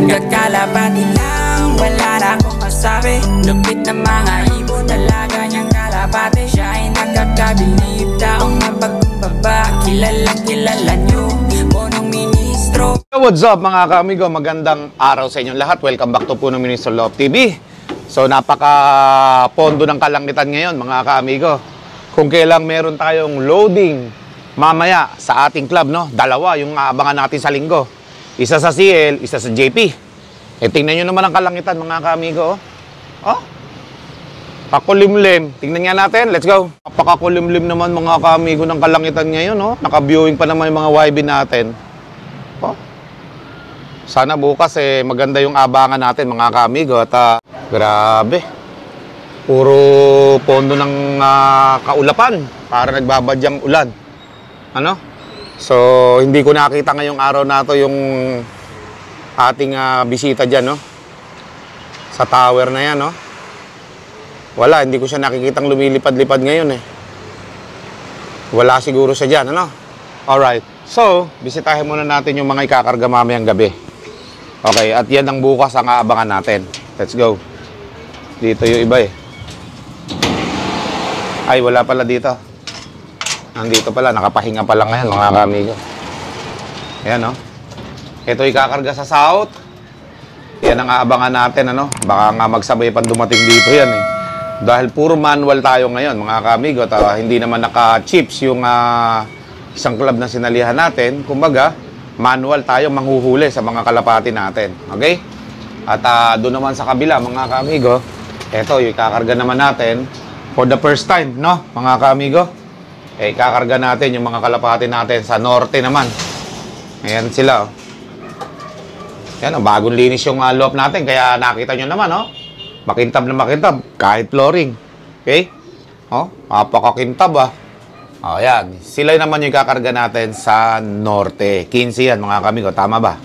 Kakalapati lang, wala na akong masabi. Lupit na mga ibon, talaga niyang kalapati. Siya ay nakakabilib, taong mapagkumbaba. Kilalang kilala niyo, punong ministro. What's up mga kaamigo, magandang araw sa inyong lahat. Welcome back to Punong Ministro Love TV. So napaka-pondo ng kalangitan ngayon mga kaamigo. Kung kailang meron tayong loading mamaya sa ating club, no? Dalawa yung aabangan natin sa linggo. Isa sa CL, isa sa JP. Tingnan nyo naman ang kalangitan mga kaamigo. Oh, pakulimlim. Tingnan nga natin, let's go. Napakakulimlim naman mga kaamigo ng kalangitan ngayon. Oh. Naka-viewing pa naman yung mga YB natin. Oh. Sana bukas maganda yung abangan natin mga kaamigo. At grabe. Puro pondo ng kaulapan para nagbabadyang ulan. Ano? So, hindi ko nakita ngayong araw na to yung ating bisita dyan, no? Sa tower na yan, no? Wala, hindi ko siya nakikitang lumilipad-lipad ngayon, Wala siguro siya dyan, ano? Alright. So, bisitahin muna natin yung mga ikakarga mamayang gabi. Okay, at yan ang bukas ang aabangan natin. Let's go. Dito yung iba, Ay, wala pala dito. Nandito pala, nakapahinga pa lang ngayon mga kaamigo. Ayan, no? Ito ikakarga sa south. Yan ang aabangan natin, ano? Baka nga magsabay pang dumating dito yan, Dahil puro manual tayo ngayon, mga kaamigo. At hindi naman naka-chips yung isang club na sinalihan natin. Kumbaga, manual tayo manghuhuli sa mga kalapati natin. Okay? At doon naman sa kabila, mga kaamigo, ito, yung ikakarga naman natin for the first time, no? Mga kaamigo. Kakarga natin yung mga kalapati natin sa norte naman. Ayan sila, Yan, bagong linis yung loob natin. Kaya nakita nyo naman, makintab na makintab. Kahit flooring. Okay? Napakakintab, Ayan. Sila naman yung kakarga natin sa norte. 15 yan, mga kamigo. Tama ba?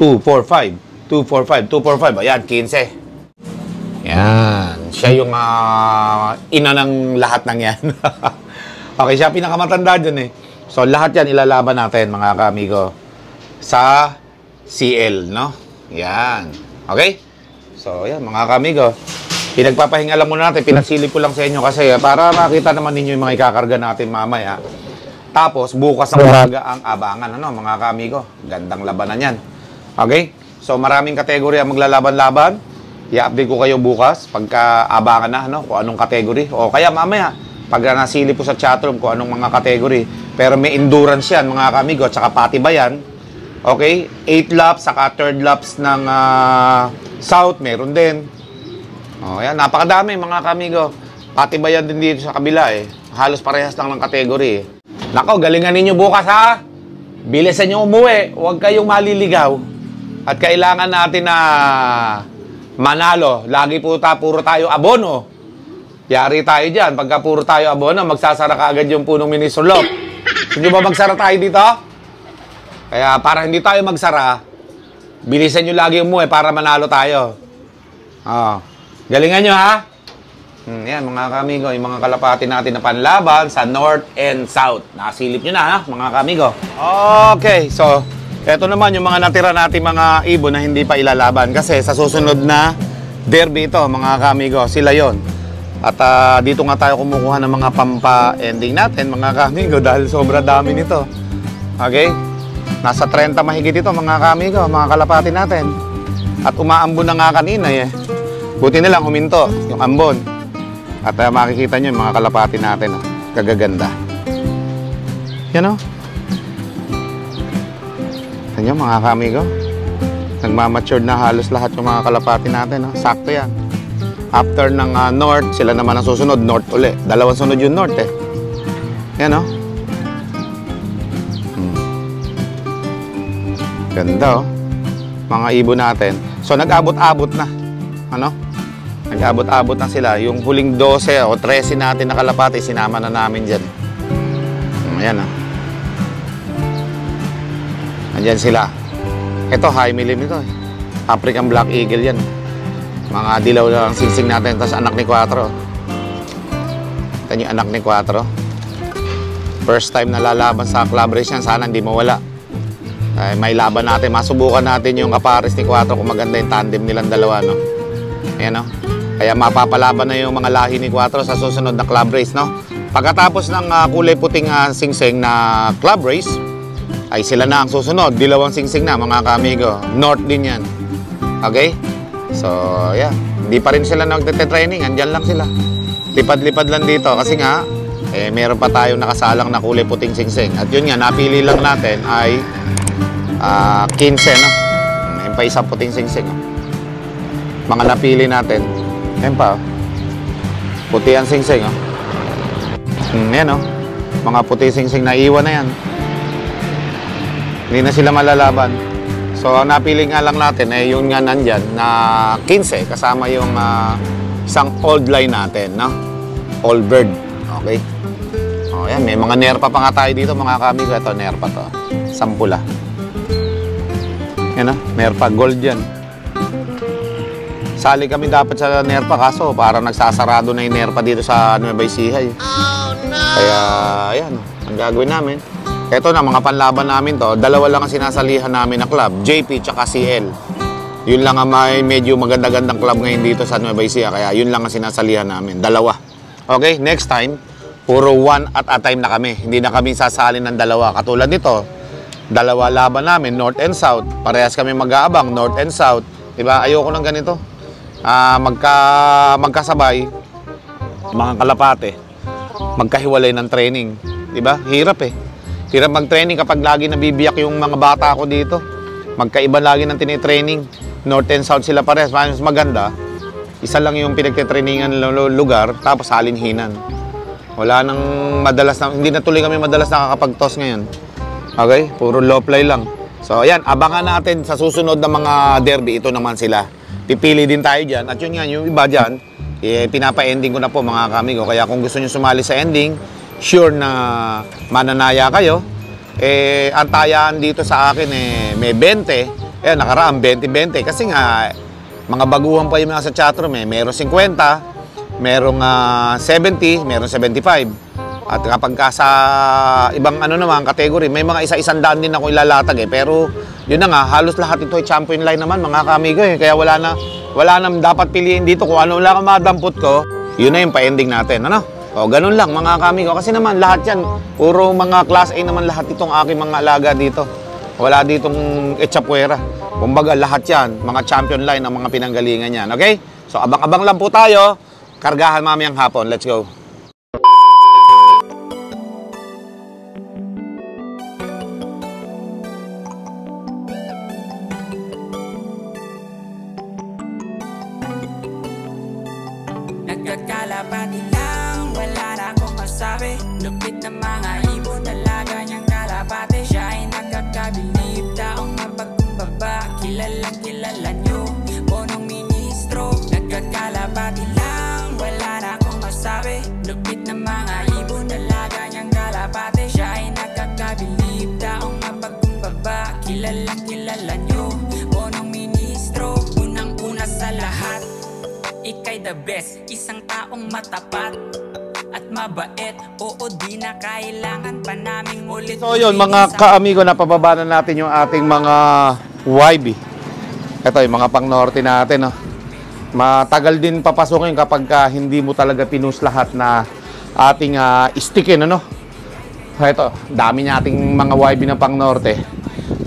245. 245. 245. Ayan, 15. Yan. Siya yung ina ng lahat ng yan. Okay, siya pinakamatanda dyan, So, lahat yan ilalaban natin, mga kaamigo, sa CL, no? Yan. Okay? So, yan, mga kaamigo. Pinagpapahinga lang muna natin. Pinasilip ko lang sa inyo kasi para makita naman ninyo yung mga ikakarga natin mamaya. Tapos, bukas ng umaga ang abangan, ano, mga kaamigo. Gandang labanan yan. Okay? So, maraming kategory ang maglalaban-laban. I-update ko kayo bukas pagka abangan na, no? Kung anong kategory. O kaya mamaya, pag nasilip po sa chatroom kung anong mga kategory. Pero may endurance yan, mga kamigo, at saka patibayan. Okay? 8 laps, saka 3rd laps ng south, meron din. O, yan, napakadami, mga kamigo. Patibayan din dito sa kabila, Halos parehas lang ng kategory, Nako, galingan ninyo bukas, ha? Bilisan nyo umuwi. Huwag kayong maliligaw. At kailangan natin na manalo. Lagi po puro tayo abono. Yari tayo dyan. Pagka puro tayo abono, magsasara ka agad yung Punong Ministro Love. Hindi ba magsara tayo dito? Kaya para hindi tayo magsara, bilisan nyo lagi umuwi para manalo tayo. Galingan nyo, ha? Yan, mga kamigo, yung mga kalapati natin na panlaban sa North and South. Nakasilip nyo na, ha, mga kamigo? Okay, so, eto naman yung mga natira natin mga ibon na hindi pa ilalaban. Kasi sa susunod na derby ito, mga kamigo, sila yon. At dito nga tayo kumukuha ng mga pampa-ending natin, mga kamigo, dahil sobra dami nito. Okay? Nasa 30 mahigit ito, mga kamigo, mga kalapati natin. At umaambon na nga kanina, Buti nilang huminto, yung ambon. At makikita nyo yung mga kalapati natin, kagaganda. Yan, Ito nyo, mga kamigo. Nagmamature na halos lahat yung mga kalapati natin, Sakto yan. After ng north, sila naman ang susunod, north uli. Dalawang sunod yung north, Yan, Ganda, mga ibon natin. So, nag-abot-abot na. Nag-abot-abot na sila. Yung huling 12 o 13 natin na kalapati, sinama na namin dyan. Ayan, Andyan sila. Ito, high milim ito, African Black Eagle yan. Mga dilaw lang singsing natin. Tapos anak ni Quattro. Ito yung anak ni Quattro. First time na lalaban sa club race yan. Sana hindi mawala. Ay, may laban natin. Masubukan natin yung kapares ni Quattro kung maganda yung tandem nilang dalawa, no? Ayan, no? Kaya mapapalaban na yung mga lahi ni Quattro sa susunod na club race, no? Pagkatapos ng kulay puting singsing na club race, ay sila na ang susunod. Dilawang singsing na, mga kamigo. North din yan. Okay? So, yeah. Hindi pa rin sila nagte-training. Andyan lang sila. Lipad-lipad lang dito. Kasi nga, meron pa tayong nakasalang na kulay puting singsing. At yun nga, napili lang natin ay 15, no? Ayun pa isang puting singsing, no? Mga napili natin. Ayun pa, oh. Puti ang singsing, oh. Yan, oh. Mga puti singsing na iwan na yan. Hindi na sila malalaban. So, ang napili nga lang natin ay yung nga nandyan na 15 kasama yung isang old line natin, no? Old bird. Okay? O, yan. May mga nerpa pa nga tayo dito, mga kamigo. Ito, nerpa to. Sampula. Yan, no? Nerpa. Gold yan. Sali kami dapat sa nerpa kaso parang nagsasarado na yung nerpa dito sa Nueva Ecija. Oh, no! Kaya, ayan. Ang gagawin namin. Ito na, mga panlaban namin to. Dalawa lang ang sinasalihan namin na club. JP tsaka CL. Yun lang ang may medyo maganda-gandang club ngayon dito sa Nueva Ecija. Kaya yun lang ang sinasalihan namin. Dalawa. Okay, next time, puro one at a time na kami. Hindi na kami sasalin ng dalawa. Katulad nito, dalawa laban namin, North and South. Parehas kami mag-aabang, North and South. Diba? Ayoko ng ganito. Magkasabay, mga kalapate, magkahiwalay ng training. Diba? Hirap eh. Hirap mag-training kapag lagi nabibiyak yung mga bata ko dito. Magkaiba lagi ng tinitraining. North and South sila parehas. Mas maganda, isa lang yung pinagtitrainingan lugar, tapos halinhinan. Wala nang madalas na, hindi na tuloy kami madalas nakakapag-toss ngayon. Okay? Puro low play lang. So, ayan, abangan natin sa susunod na mga derby. Ito naman sila. Pipili din tayo dyan. At yun nga, yung iba dyan, pinapa-ending ko na po mga kamigo. Kaya kung gusto nyo sumali sa ending, sure na mananaya kayo. Ang tayaan dito sa akin, may 20. Nakaraan, 20-20. Kasi nga, mga baguhan pa yung mga sa chatroom. Merong 50, merong 70, merong 75. At kapag ka sa ibang naman, kategory, may mga isa-isang din ako ilalatag Pero yun na nga, halos lahat ito ay champion line naman mga kamigo Kaya wala na dapat piliin dito kung ano lang ang madampot ko. Yun na yung pa-ending natin, ano? O ganun lang mga kamigo. Kasi naman lahat yan, puro mga class A naman lahat itong aking mga alaga dito. Wala ditong etsapuera. Kumbaga lahat yan, mga champion line ang mga pinanggalingan yan. Okay? So abang-abang lang po tayo. Kargahan mamayang hapon. Let's go. Nagkakalapati lang, wala na akong masabi. Lupit na mga ibon, dalaga niyang kalapate. Siya ay nakakabilib, taong mapagkumbaba. Kilalang kilala niyo, punong ministro. Nagkakalapati lang, wala na akong masabi. Lupit na mga ibon, dalaga niyang kalapate. Siya ay nakakabilib, taong mapagkumbaba. Kilalang kilala niyo, punong ministro. Unang-una sa lahat, ika'y the best, isang taong matapat at mabait. Oo, di na kailangan pa naming ulit. So yun mga ka-amigo, napababa na natin yung ating mga YB. Ito yung mga pang-norte natin. Matagal din papasukin kapag hindi mo talaga pinus lahat na ating stickin. Ito, dami nating mga YB na pang-norte.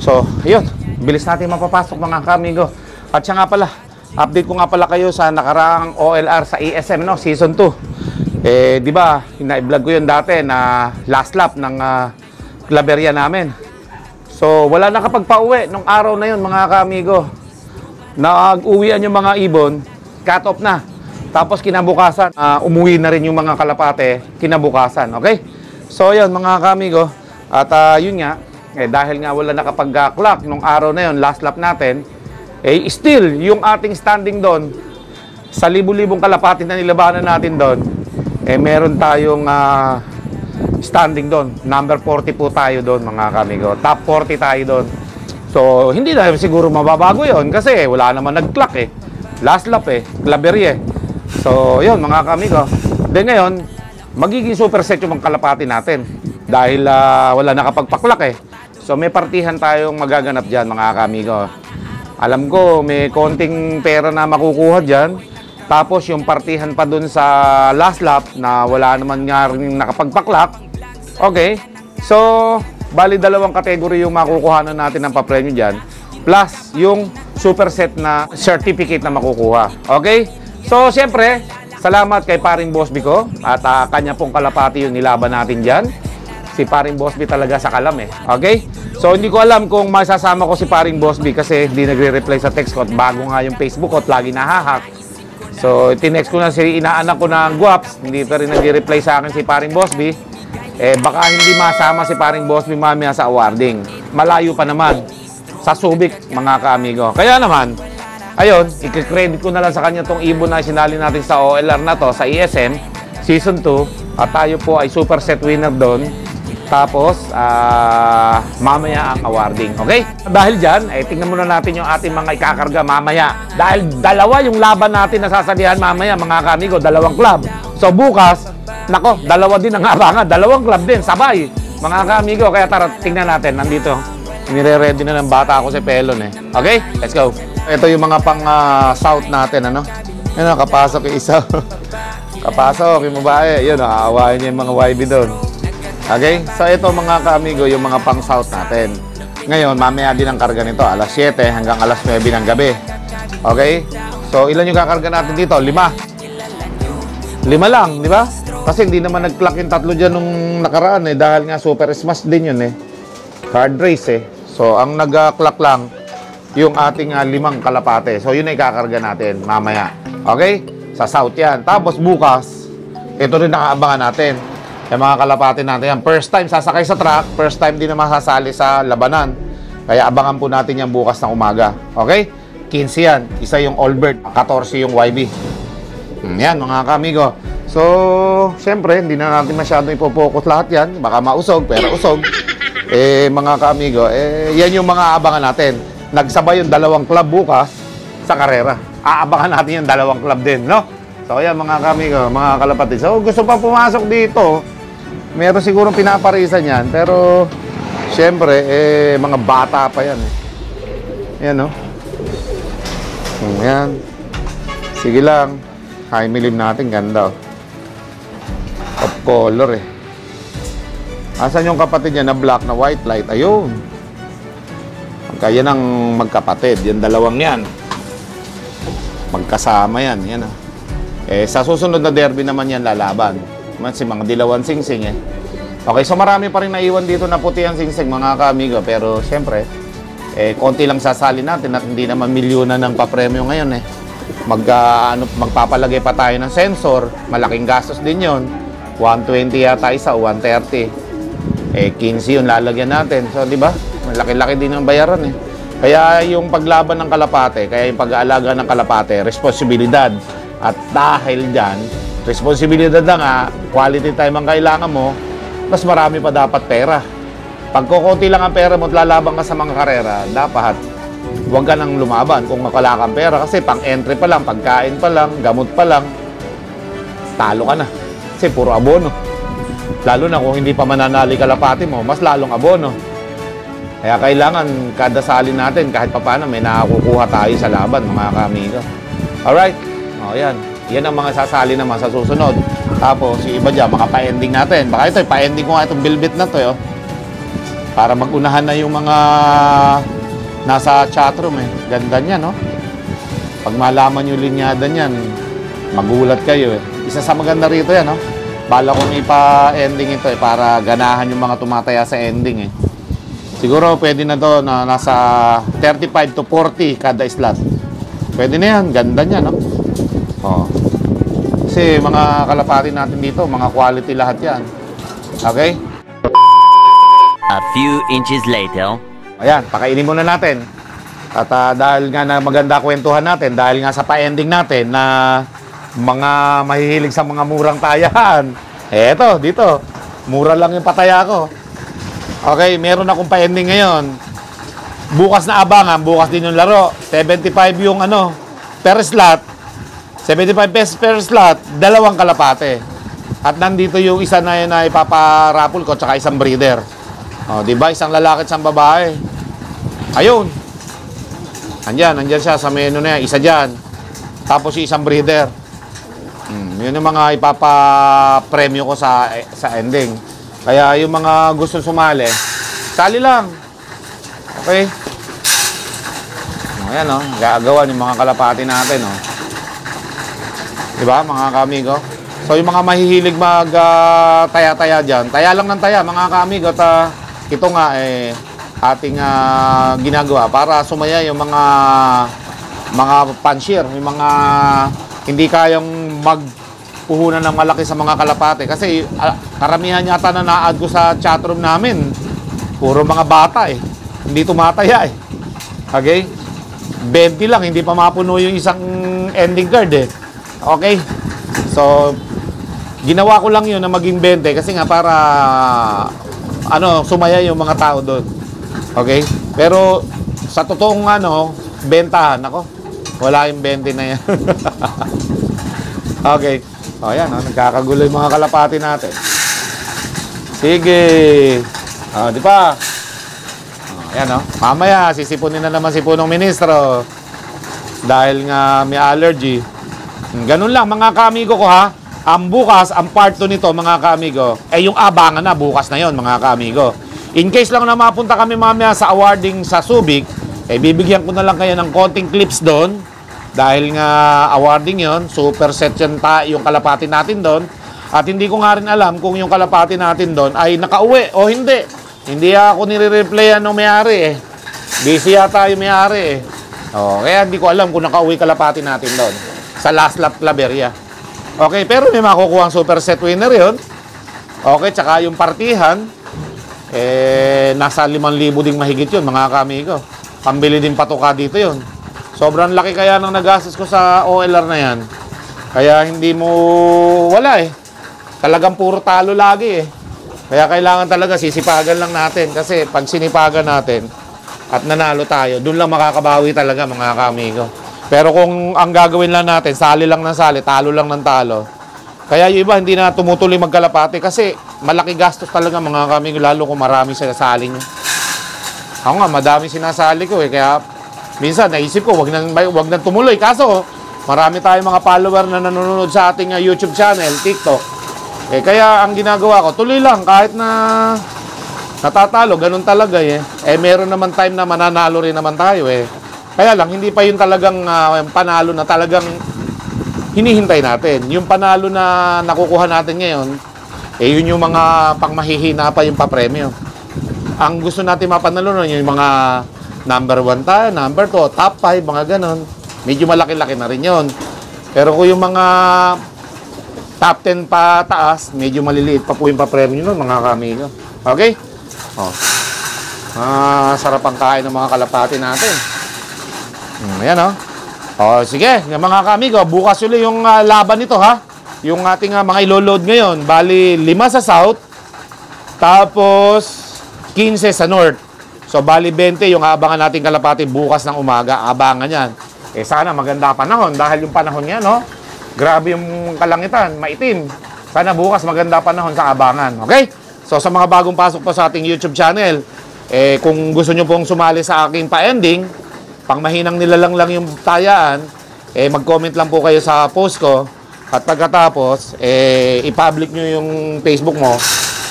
So yun, bilis natin mapapasok mga ka-amigo. At siya nga pala, update ko nga pala kayo sa nakaraang OLR sa ESM, Season 2. Di ba, ina-vlog ko yun dati na last lap ng Claveria namin. So, wala nakapagpa-uwi nung araw na yun, mga ka-amigo. Nag-uwian yung mga ibon, cut off na. Tapos kinabukasan, umuwi na rin yung mga kalapate, kinabukasan, okay? So, yun, mga ka-amigo. At yun nga, dahil nga wala nakapag-clock nung araw na yun, last lap natin, still, yung ating standing doon, sa libu-libong kalapati na nilabanan natin doon, meron tayong standing doon. Number 40 po tayo doon, mga kamigo. Top 40 tayo doon. So, hindi na siguro mababago yon kasi wala naman nag-clock Last lap Claveria So, yun, mga kamigo. Then ngayon, magiging super set yung mga kalapati natin. Dahil wala nakapagpa-clock So may partihan tayong magaganap dyan mga kamigo. Alam ko may konting pera na makukuha dyan. Tapos yung partihan pa dun sa last lap na wala naman nga rin nakapagpaklak. Okay. So, bali dalawang kategory yung makukuhanan natin ng papremyo dyan. Plus yung super set na certificate na makukuha. Okay? So, siyempre, salamat kay paring Boss B ko. At kanya pong kalapati yung nilaban natin dyan. Si paring Boss B talaga sa kalam eh. Okay? So, hindi ko alam kung masasama ko si paring Boss B kasi hindi nagre-reply sa text ko at bago nga yung Facebook ko at lagi nahahack. So, tinext ko na si inaanak ko ng Guaps. Hindi pa rin nagre-reply sa akin si paring Boss B. Baka hindi masama si paring Boss B mamaya sa awarding. Malayo pa naman. Sa Subic, mga kaamigo. Kaya naman, ayun, i-credit ko na lang sa kanya tong ibon na sinali natin sa OLR na to, sa ESM, Season 2. At tayo po ay super set winner doon. Tapos, mamaya ang awarding. Okay? Dahil dyan, tingnan muna natin yung ating mga ikakarga mamaya. Dahil dalawa yung laban natin na sasalihan mamaya, mga kamigo, dalawang club. So, bukas, nako, dalawa din ang abangan. Dalawang club din, sabay. Mga kamigo, kaya tara, tingnan natin. Nandito, nire-ready na ng bata ako si Pelon eh. Okay? Let's go. Ito yung mga pang-south natin, ano? Yan, kapasok yung isa. Kapasok yung babae. Yun, aawain niya yung mga YB doon. Okay? So, ito mga kaamigo, yung mga pang-south natin. Ngayon, mamaya din ang karga nito. Alas 7 hanggang alas 9 ng gabi. Okay? So, ilan yung kakarga natin dito? 5. 5 lang, di ba? Kasi hindi naman nag-clock yung tatlo dyan nung nakaraan eh. Dahil nga super smash din yun eh. Hard race eh. So, ang nag-clock lang yung ating 5 kalapate. So, yun ay kakarga natin mamaya. Okay? Sa south yan. Tapos bukas, ito rin nakaabangan natin. Yung mga kalapate natin yan. First time sasakay sa truck, first time din na masasali sa labanan. Kaya abangan po natin yan bukas ng umaga. Okay? 15 yan. Isa yung Allbird, 14 yung YB. Yan mga kamigo. So, siyempre, hindi na natin masyado ipopokus lahat yan. Baka mausog, pero usog. Mga kamigo, yan yung mga abangan natin. Nagsabay yung dalawang club bukas sa karera. Aabangan natin yung dalawang club din, no? So, yan mga kamigo, mga kalapatid. So, gusto pa pumasok dito, meron sigurong pinaparisan yan, pero siyempre, mga bata pa yan. Yan, no? Yan. Sige lang. High milim natin, ganda. Of color, Asan yung kapatid niya na black na white light? Ayun. Kaya ng magkapatid. Yan, dalawang yan. Magkasama yan. Yan, sa susunod na derby naman yan lalaban. Si mga dilawan singsing Okay, so marami pa rin naiwan dito na puti ang singsing mga kaamigo. Pero siyempre, konti lang sasali natin at hindi naman milyona ng papremyo ngayon magpapalagay pa tayo ng sensor. Malaking gastos din yon. 120 yata isa o 130. 15 yung lalagyan natin. So, di ba? Malaki-laki din ang bayaran Kaya yung paglaban ng kalapate, kaya yung pag-aalaga ng kalapate, responsibilidad. At dahil dyan, responsibilidad na nga, quality time ang kailangan mo, mas marami pa dapat pera. Pag kukunti lang ang pera mo at lalaban ka sa mga karera, dapat huwag ka nang lumaban kung wala kang pera. Kasi pang-entry pa lang, pagkain pa lang, gamot pa lang, talo ka na. Kasi puro abono. Lalo na kung hindi pa mananali kalapati mo, mas lalong abono. Kaya kailangan kada sali natin, kahit pa paano, may nakakukuha tayo sa laban, mga kaamigo. Alright? O, yan. Yan ang mga sasali naman sa susunod. Tapos, yung iba dyan, makapa-ending natin. Baka ito, pa-ending ko nga itong bilbit na to, para mag-unahan na yung mga nasa chatroom, Ganda niya, no? Pag malaman yung linyada niyan, magulat kayo, Isa sa maganda rito yan, no? Bala kong ipa-ending ito, para ganahan yung mga tumataya sa ending, Siguro, pwede na to na nasa 35 to 40 kada slot. Pwede na yan. Ganda niya, no? Kasi mga kalapati natin dito, mga quality lahat yan. Okay? A few inches later. Ayan, pakainin muna natin. At dahil nga na maganda kwentuhan natin, dahil nga sa pa-ending natin na mga mahihilig sa mga murang tayahan. Eto, dito. Mura lang yung pataya ko. Okay, meron akong pa-ending ngayon. Bukas na abangan, bukas din yung laro. 75 yung per slot. 75 pesos per slot, 2 kalapate. At nandito yung isa na yun na ipaparapol ko, tsaka isang breeder. O, di ba? Isang lalaki at isang babae. Ayun. Andyan siya sa menu na yan. Isa dyan. Tapos yung isang breeder. Yun yung mga ipapapremyo ko sa ending. Kaya yung mga gusto sumali, sali lang. Okay? Ayan, no? Gagawan yung mga kalapati natin, no? Diba, mga kamigo? So, yung mga mahihilig mag-taya-taya dyan, taya lang ng taya, mga kamigo. At ito nga, ating ginagawa para sumaya yung mga pansier, yung mga hindi kayang magpuhunan ng malaki sa mga kalapate. Kasi karamihan yata na na-add ko sa chatroom namin, puro mga bata hindi tumataya Okay? 20 lang, hindi pa mapuno yung isang ending card Okay? So, ginawa ko lang yun na maging 20 kasi nga para sumaya yung mga tao doon. Okay? Pero sa totoong bentahan wala yung 20 na yan. Okay. O yan, nagkakagulo yung mga kalapati natin. Sige. Di ba? Ayan, mamaya sisipunin na naman si punong ministro dahil nga may allergy. Ganun lang mga kaamigo ko ha. Ang bukas, ang part 2 nito mga kaamigo, yung abangan na bukas na yon mga kaamigo. In case lang na mapunta kami mamaya sa awarding sa Subic, bibigyan ko na lang kayo ng konting clips doon dahil nga awarding yon, super set yung kalapati natin doon. At hindi ko nga rin alam kung yung kalapati natin doon ay nakauwi o hindi. Hindi ako nire-replyan ng may-ari Busy yata yung may-ari kaya hindi ko alam kung nakauwi kalapati natin doon sa Last Lap Claveria. Okay, pero may makukuha ang super set winner yun. Okay, tsaka yung partihan, nasa 5,000 ding mahigit yun, mga kamigo. Pambili din patuka dito yun. Sobrang laki kaya ng nagastos ko sa OLR na yan. Kaya hindi mo, wala Talagang puro talo lagi Kaya kailangan talaga sisipagan lang natin. Kasi pag sinipagan natin at nanalo tayo, dun lang makakabawi talaga, mga kamigo. Pero kung ang gagawin lang natin, sali lang ng sali, talo lang ng talo. Kaya yung iba, hindi na tumutuloy magkalapati kasi malaki gastos talaga, mga kamigo, lalo kung marami sinasali nyo. Ako nga, madami sinasali ko kaya minsan naisip ko, wag na tumuloy. Kaso, marami tayong mga follower na nanonood sa ating YouTube channel, TikTok. Kaya ang ginagawa ko, tuloy lang kahit na natatalo, ganun talaga meron naman time na mananalo rin naman tayo Kaya lang, hindi pa yun talagang panalo na talagang hinihintay natin. Yung panalo na nakukuha natin ngayon, yun yung mga pangmahihina pa yung papremyo. Ang gusto natin mapanalo nun, yung mga number 1 tayo, number 2, top 5, mga ganon. Medyo malaki-laki na rin yun. Pero kung yung mga top 10 pa taas, medyo maliliit pa po yung papremyo nun, mga kamigo. Okay? Sarap ang kain ng mga kalapati natin. Ayan sige, mga kamigo, bukas ulit yung laban nito ha. Yung ating mga ilo-load ngayon, bali 5 sa south, tapos 15 sa north. So bali 20 yung abangan natin kalapati bukas ng umaga, abangan yan. Sana maganda panahon dahil yung panahon niya grabe yung kalangitan, maitim. Sana bukas maganda panahon sa abangan, okay? So sa mga bagong pasok po sa ating YouTube channel, kung gusto nyo pong sumali sa aking pa-ending, pang mahinang nilalang lang yung tayaan, mag-comment lang po kayo sa post ko. At pagkatapos, i-public nyo yung Facebook mo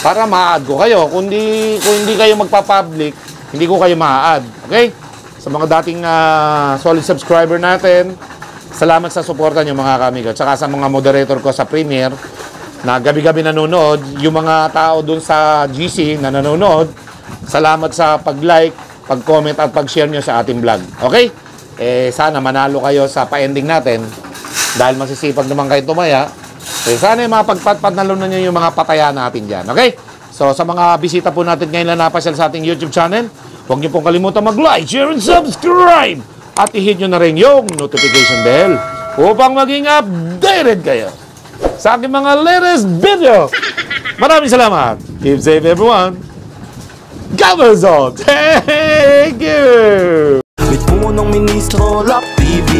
para ma-add ko kayo. Kung hindi kayo magpa-public, hindi ko kayo ma-add. Okay? Sa mga dating solid subscriber natin, salamat sa suporta nyo, mga kamigo. Tsaka sa mga moderator ko sa Premiere na gabi-gabi nanonood, yung mga tao dun sa GC na nanonood, salamat sa pag-like, pag-comment at pag-share nyo sa ating vlog. Okay? Sana manalo kayo sa pa-ending natin dahil masisipag naman kayo tumaya. Sana mapagpanalunan nyo yung mga pataya natin dyan. Okay? So, sa mga bisita po natin ngayon na napasyal sa ating YouTube channel, huwag nyo pong kalimutan mag-like, share, and subscribe! At i-hit nyo na rin yung notification bell upang maging updated kayo sa aking mga latest video. Maraming salamat. Keep safe, everyone. God bless all. Thank you. Mit punong ministro, Lap TV.